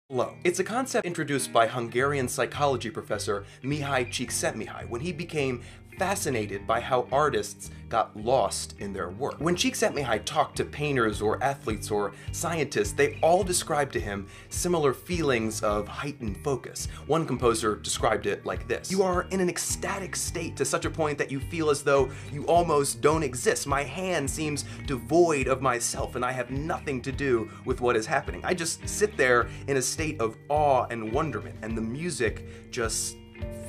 Flow. It's a concept introduced by Hungarian psychology professor Mihaly Csikszentmihalyi when he became fascinated by how artists got lost in their work. When Csikszentmihalyi talked to painters or athletes or scientists, they all described to him similar feelings of heightened focus. One composer described it like this: "You are in an ecstatic state to such a point that you feel as though you almost don't exist. My hand seems devoid of myself and I have nothing to do with what is happening. I just sit there in a state of awe and wonderment, and the music just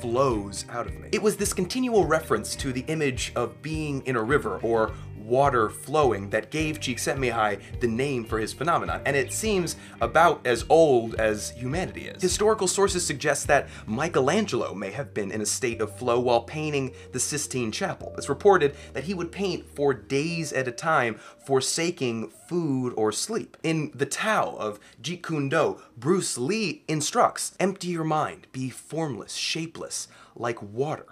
flows out of me." It was this continual reference to the image of being in a river or water flowing that gave Csikszentmihalyi the name for his phenomenon, and it seems about as old as humanity is. Historical sources suggest that Michelangelo may have been in a state of flow while painting the Sistine Chapel. It's reported that he would paint for days at a time, forsaking food or sleep. In The Tao of Jeet Kune Do, Bruce Lee instructs, "Empty your mind, be formless, shapeless, like water."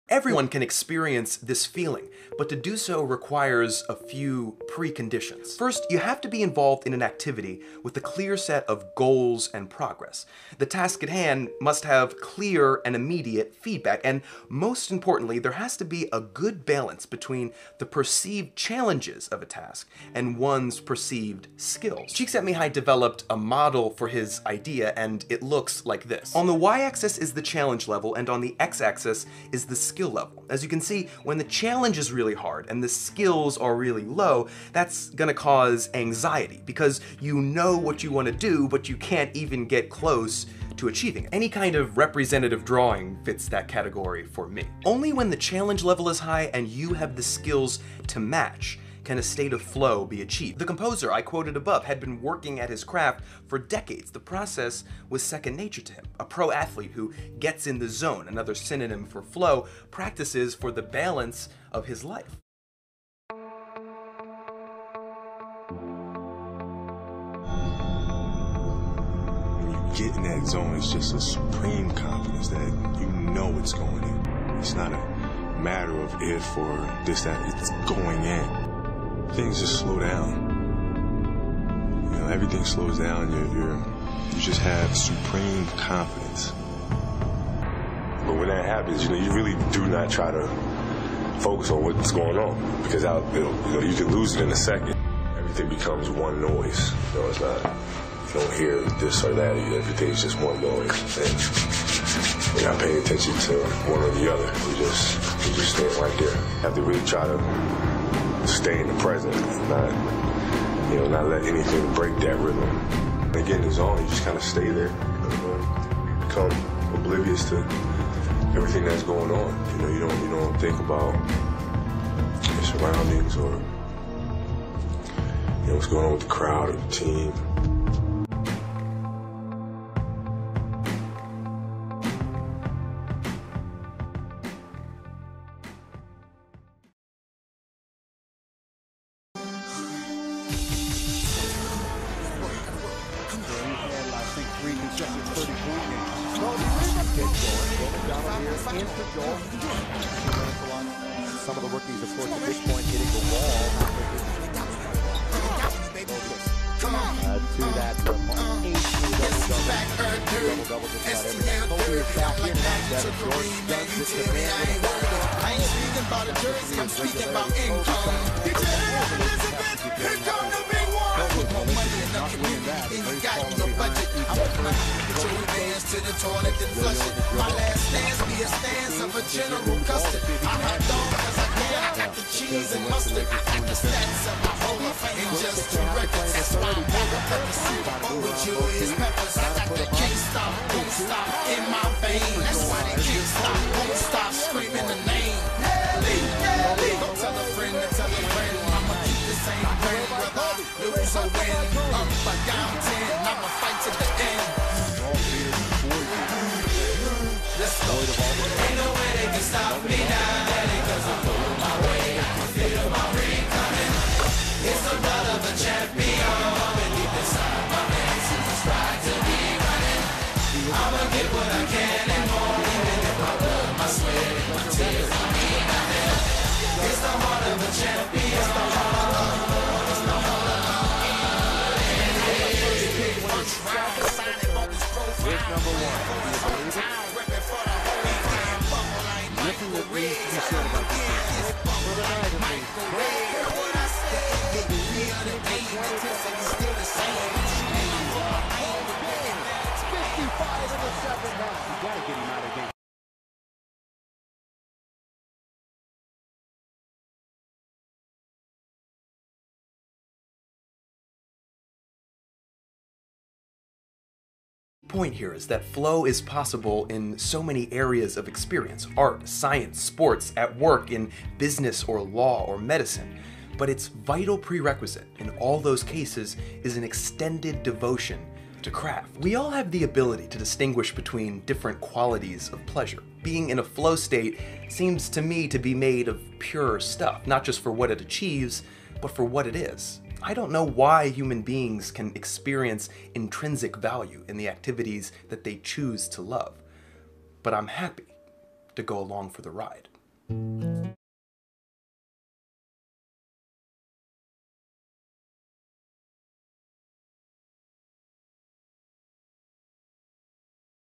Everyone can experience this feeling, but to do so requires a few preconditions. First, you have to be involved in an activity with a clear set of goals and progress. The task at hand must have clear and immediate feedback, and most importantly, there has to be a good balance between the perceived challenges of a task and one's perceived skills. Csikszentmihalyi developed a model for his idea, and it looks like this. On the y-axis is the challenge level, and on the x-axis is the skill level. As you can see, when the challenge is really hard and the skills are really low, that's gonna cause anxiety because you know what you want to do, but you can't even get close to achieving it. Any kind of representative drawing fits that category for me. Only when the challenge level is high and you have the skills to match can a state of flow be achieved. The composer I quoted above had been working at his craft for decades. The process was second nature to him. A pro athlete who gets in the zone, another synonym for flow, practices for the balance of his life. When you get in that zone, it's just a supreme confidence that you know it's going in. It's not a matter of if or this, that, it's going in. Things just slow down. You know, everything slows down. You just have supreme confidence. But when that happens, you know, you really do not try to focus on what's going on because you can lose it in a second. Everything becomes one noise. You know, it's not. You don't hear this or that. Everything's just one noise, and you're not paying attention to one or the other. You just stand right there. You have to really try to stay in the present, not let anything break that rhythm. And again, the zone, you just kind of stay there, become oblivious to everything that's going on. You don't think about your surroundings or what's going on with the crowd or the team. Some of the rookies, of course, at this point hitting the wall. To that, the double just about everything. Kobe is back in that. Jordan Guns is the man with a I ain't speaking about a jersey, I'm speaking about income. Get your head, Elizabeth, here come the big one. More money in the community, and you got your budget. I want my get your advance to the toilet and flush it. My last stance be a stance of a general custard. I'm hot dog cause I can, I got the cheese and mustard. I got the stats of my whole and just two records. That's why I'm with Julius Peppers. I got the can't stop, won't stop in my vein. That's why they can't stop, won't stop screaming the name. Lee, go tell a friend to tell a friend. I'ma keep the same brand, whether I lose or win. Up or down 10, I'ma fight to the end. Let's go. Ain't no way they can stop me now. Cause I'm moving my way. I can feel my ring coming. It's the blood of a champion. Been deep inside my veins since the start. needs to be said about this game. For the night, at least. It's 55 in the second half. You gotta get him out of the game. Point here is that flow is possible in so many areas of experience: art, science, sports, at work, in business or law or medicine. But its vital prerequisite in all those cases is an extended devotion to craft. We all have the ability to distinguish between different qualities of pleasure. Being in a flow state seems to me to be made of pure stuff, not just for what it achieves, but for what it is. I don't know why human beings can experience intrinsic value in the activities that they choose to love, but I'm happy to go along for the ride.